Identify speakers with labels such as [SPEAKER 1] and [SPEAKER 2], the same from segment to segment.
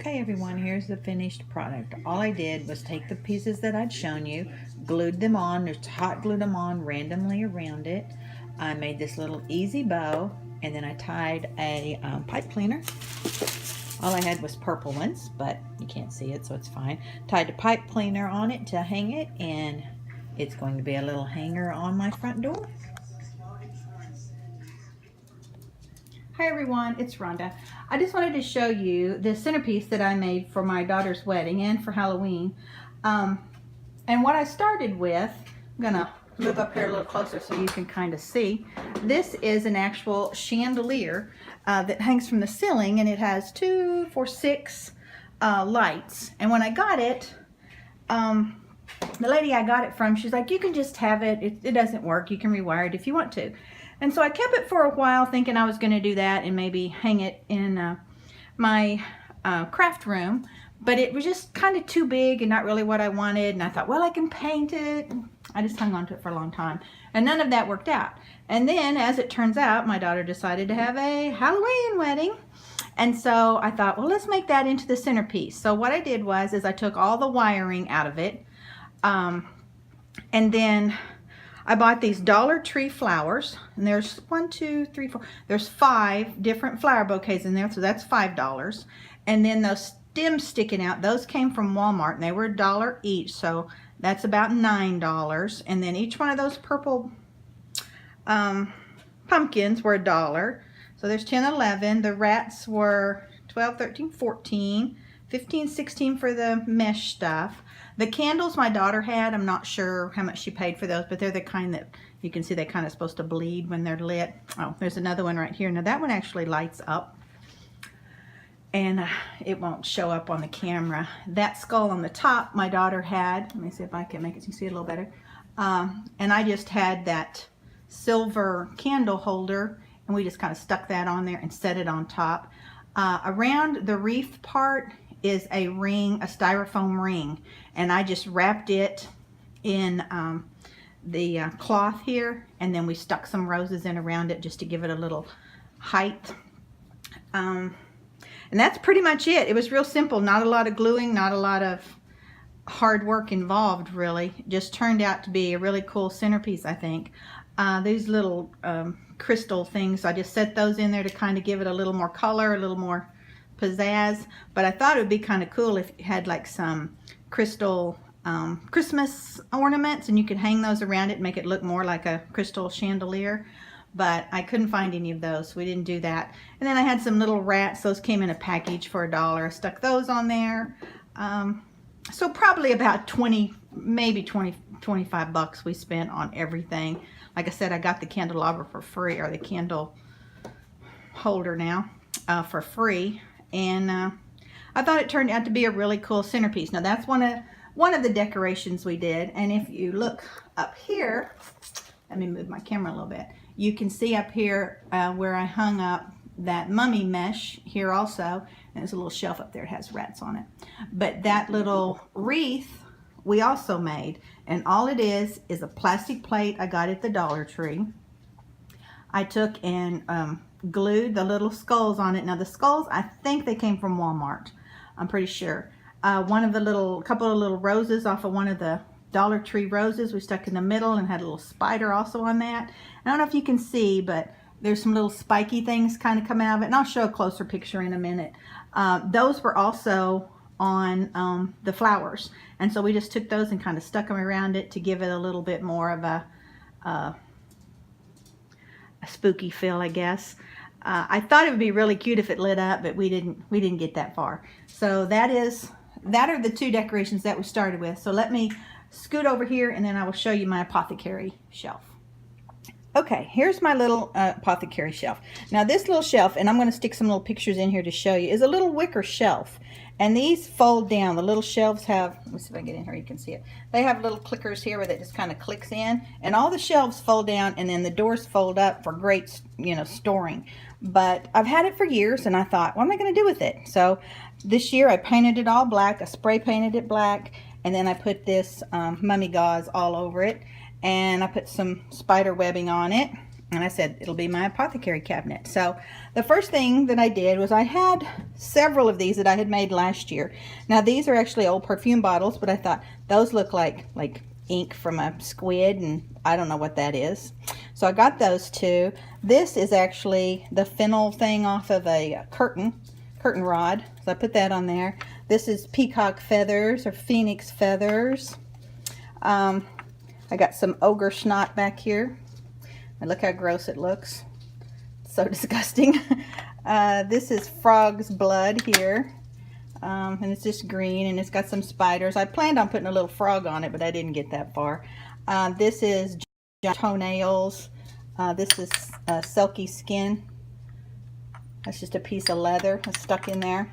[SPEAKER 1] Okay everyone, here's the finished product. All I did was take the pieces that I'd shown you, glued them on, just hot glued them on randomly around it. I made this little easy bow, and then I tied a pipe cleaner. All I had was purple ones, but you can't see it, so it's fine. Tied a pipe cleaner on it to hang it, and it's going to be a little hanger on my front door.
[SPEAKER 2] Hi everyone, it's Rhonda. I just wanted to show you the centerpiece that I made for my daughter's wedding and for Halloween. And what I started with, I'm gonna move up here a little closer so you can kind of see. This is an actual chandelier that hangs from the ceiling, and it has 2, 4, 6 lights. And when I got it, the lady I got it from, she's like, you can just have it. It doesn't work. You can rewire it if you want to. And so I kept it for a while thinking I was going to do that and maybe hang it in my craft room. But it was just kind of too big and not really what I wanted. And I thought, well, I can paint it. I just hung on to it for a long time. And none of that worked out. And then, as it turns out, my daughter decided to have a Halloween wedding. And so I thought, well, let's make that into the centerpiece. So what I did was I took all the wiring out of it. And then I bought these Dollar Tree flowers, and there's 1, 2, 3, 4. There's 5 different flower bouquets in there, so that's $5. And then those stems sticking out, those came from Walmart, and they were $1 each, so that's about $9. And then each one of those purple pumpkins were $1. So there's 10, 11. The rats were 12, 13, 14, 15, 16 for the mesh stuff. The candles my daughter had, I'm not sure how much she paid for those, but they're the kind that you can see they're kind of supposed to bleed when they're lit. Oh, there's another one right here. Now that one actually lights up, and it won't show up on the camera. That skull on the top my daughter had. Let me see if I can make it so you can see it a little better. And I just had that silver candle holder, and we just kind of stuck that on there and set it on top. Around the wreath part is a ring, a styrofoam ring, and I just wrapped it in the cloth here, and then we stuck some roses in around it just to give it a little height. And that's pretty much it. It was real simple, not a lot of gluing, not a lot of hard work involved really. It just turned out to be a really cool centerpiece, I think. These little crystal things, I just set those in there to kind of give it a little more color, a little more pizzazz. But I thought it would be kind of cool if you had like some crystal Christmas ornaments, and you could hang those around it and make it look more like a crystal chandelier. But I couldn't find any of those, so we didn't do that. And then I had some little rats. Those came in a package for $1. I stuck those on there. So probably about 20, maybe 20, 25 bucks we spent on everything. Like I said, I got the candelabra for free, or the candle holder now for free. And I thought it turned out to be a really cool centerpiece. Now that's one of the decorations we did. And if you look up here, let me move my camera a little bit. You can see up here where I hung up that mummy mesh here also. And there's a little shelf up there. It has rats on it. But that little wreath we also made. And all it is a plastic plate I got at the Dollar Tree. I took and glued the little skulls on it. Now the skulls, I think they came from Walmart. I'm pretty sure. Couple of little roses off of one of the Dollar Tree roses we stuck in the middle, and had a little spider also on that. I don't know if you can see, but there's some little spiky things kind of coming out of it, and I'll show a closer picture in a minute. Those were also on the flowers, and so we just took those and kind of stuck them around it to give it a little bit more of a spooky feel, I guess. I thought it would be really cute if it lit up, but we didn't get that far. So that are the 2 decorations that we started with. So let me scoot over here, and then I will show you my apothecary shelf. Okay, here's my little apothecary shelf. Now this little shelf, and I'm going to stick some little pictures in here to show you, is a little wicker shelf. And these fold down. The little shelves have, let me see if I can get in here, you can see it. They have little clickers here where that just kind of clicks in. And all the shelves fold down, and then the doors fold up for great, storing. But I've had it for years, and I thought, what am I going to do with it? So this year I painted it all black. I spray painted it black. And then I put this mummy gauze all over it. And I put some spider webbing on it. And I said, it'll be my apothecary cabinet. So the first thing that I did was I had several of these that I had made last year. Now these are actually old perfume bottles, but I thought those look like ink from a squid, and I don't know what that is. So I got those two. This is actually the fennel thing off of a curtain rod. So I put that on there. This is peacock feathers or phoenix feathers. I got some ogre snot back here. And look how gross it looks. So disgusting. This is frog's blood here. And it's just green, and it's got some spiders. I planned on putting a little frog on it, but I didn't get that far. This is toenails. This is silky skin. That's just a piece of leather that's stuck in there.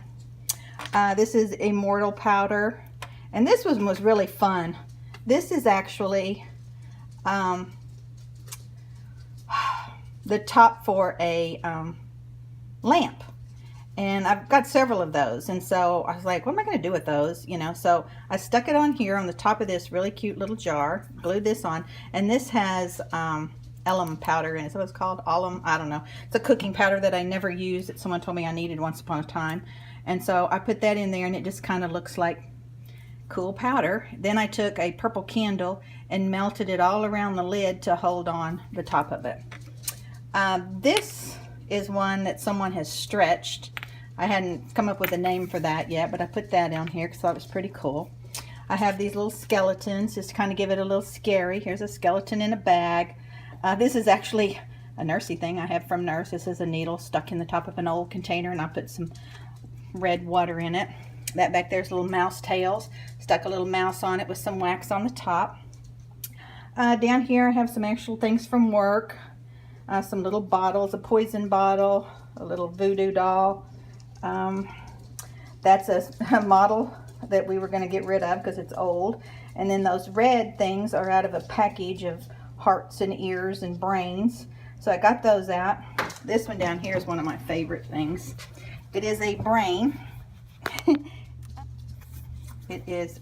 [SPEAKER 2] This is immortal powder. And this one was really fun. This is actually the top for a lamp. And I've got several of those, and so I was like, what am I going to do with those, you know? So I stuck it on here on the top of this really cute little jar, glued this on, and this has alum powder in it. Is that what it's called? Alum? I don't know. It's a cooking powder that I never used that someone told me I needed once upon a time. And so I put that in there, and it just kind of looks like cool powder. Then I took a purple candle and melted it all around the lid to hold on the top of it. This is one that someone has stretched. I hadn't come up with a name for that yet, but I put that on here because I thought it was pretty cool. I have these little skeletons just to kind of give it a little scary. Here's a skeleton in a bag. This is actually a nursey thing I have from Nurse. This is a needle stuck in the top of an old container, and I put some red water in it. That back there's little mouse tails. Stuck a little mouse on it with some wax on the top. Down here I have some actual things from work. Some little bottles, a poison bottle, a little voodoo doll. That's a model that we were going to get rid of because it's old. And then those red things are out of a package of hearts and ears and brains. So I got those out. This one down here is one of my favorite things. It is a brain. It's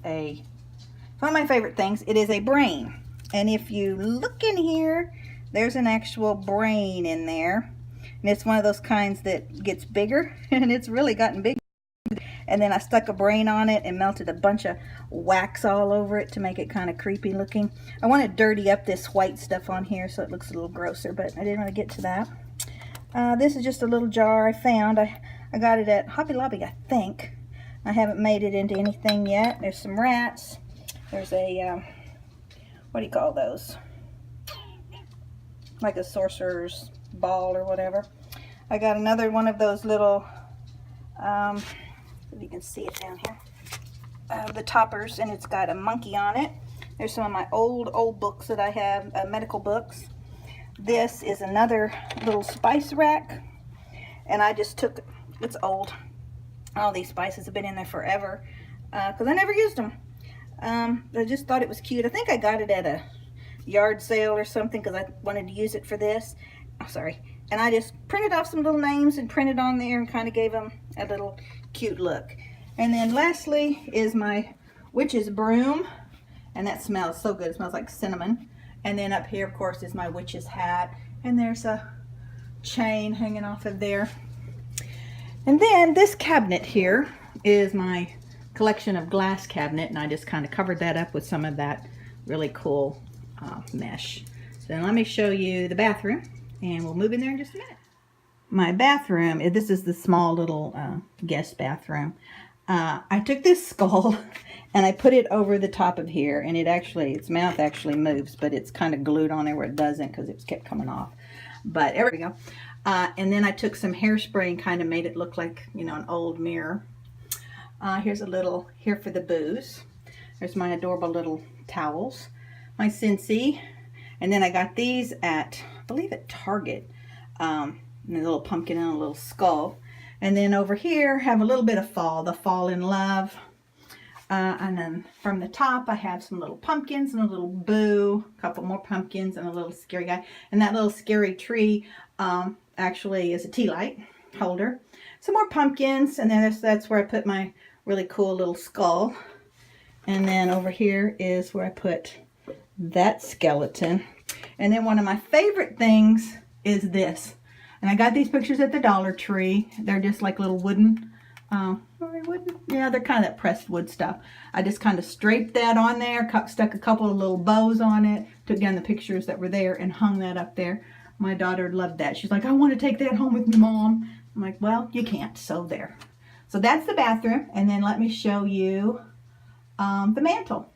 [SPEAKER 2] one of my favorite things. It is a brain. And if you look in here, there's an actual brain in there. And it's one of those kinds that gets bigger, and it's really gotten big. And then I stuck a brain on it and melted a bunch of wax all over it to make it kind of creepy looking. I want to dirty up this white stuff on here so it looks a little grosser, but I didn't want to get to that. This is just a little jar I found. I got it at Hobby Lobby, I think. I haven't made it into anything yet. There's some rats. There's a, what do you call those? Like a sorcerer's ball or whatever. I got another one of those little, if you can see it down here, the toppers, and it's got a monkey on it. There's some of my old books that I have, medical books. This is another little spice rack, and I just took, it's old. All these spices have been in there forever because I never used them. I just thought it was cute. I think I got it at a yard sale or something because I wanted to use it for this. Oh, sorry. And I just printed off some little names and printed on there and kind of gave them a little cute look. And then lastly is my witch's broom, and that smells so good. It smells like cinnamon. And then up here, of course, is my witch's hat, and there's a chain hanging off of there. And then this cabinet here is my collection of glass cabinet, and I just kind of covered that up with some of that really cool mesh. So then let me show you the bathroom, and we'll move in there in just a minute. My bathroom, this is the small little guest bathroom. I took this skull and I put it over the top of here, and its mouth actually moves, but it's kind of glued on there where it doesn't because it's kept coming off. But there we go. And then I took some hairspray and kind of made it look like, you know, an old mirror. Here's a little, here for the booze. There's my adorable little towels. My Scentsy. And then I got these at, I believe at Target. And a little pumpkin and a little skull. And then over here, have a little bit of fall. The Fall in Love. And then from the top, I have some little pumpkins and a little boo. A couple more pumpkins and a little scary guy. And that little scary tree actually is a tea light holder. Some more pumpkins. And then that's where I put my really cool little skull. And then over here is where I put that skeleton. And then one of my favorite things is this. And I got these pictures at the Dollar Tree. They're just like little wooden, are they wooden? Yeah, they're kind of that pressed wood stuff. I just kind of straight that on there, stuck a couple of little bows on it, took down the pictures that were there and hung that up there. My daughter loved that. She's like, I want to take that home with me, Mom. I'm like, well, you can't, so there. So that's the bathroom, and then let me show you the mantle.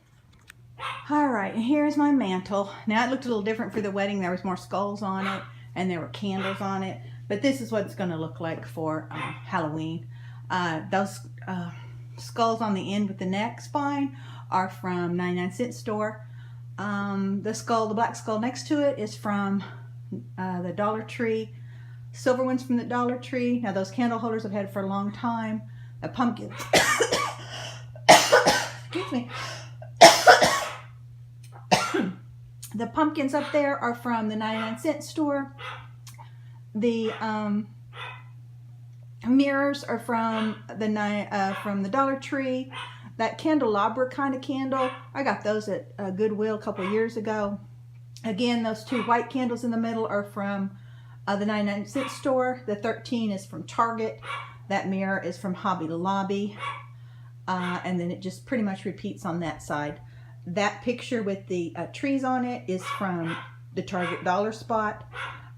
[SPEAKER 2] All right, here's my mantle. Now it looked a little different for the wedding. There was more skulls on it, and there were candles on it. But this is what it's going to look like for Halloween. Those skulls on the end with the neck spine are from 99-cent store. The black skull next to it is from the Dollar Tree. Silver ones from the Dollar Tree. Now those candle holders I've had for a long time. A pumpkin. Excuse me. The pumpkins up there are from the 99-cent store. The mirrors are from the Dollar Tree. That candelabra kind of candle, I got those at Goodwill a couple of years ago. Again, those two white candles in the middle are from the 99-cent store. The 13 is from Target. That mirror is from Hobby Lobby. And then it just pretty much repeats on that side. That picture with the trees on it is from the Target dollar spot.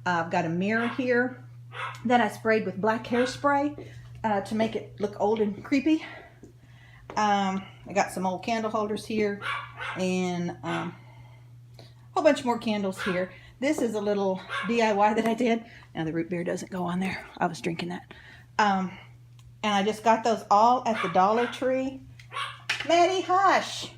[SPEAKER 2] I've got a mirror here that I sprayed with black hairspray to make it look old and creepy. I got some old candle holders here and a whole bunch more candles here. This is a little DIY that I did. Now the root beer doesn't go on there. I was drinking that. And I just got those all at the Dollar Tree. Maddie, hush.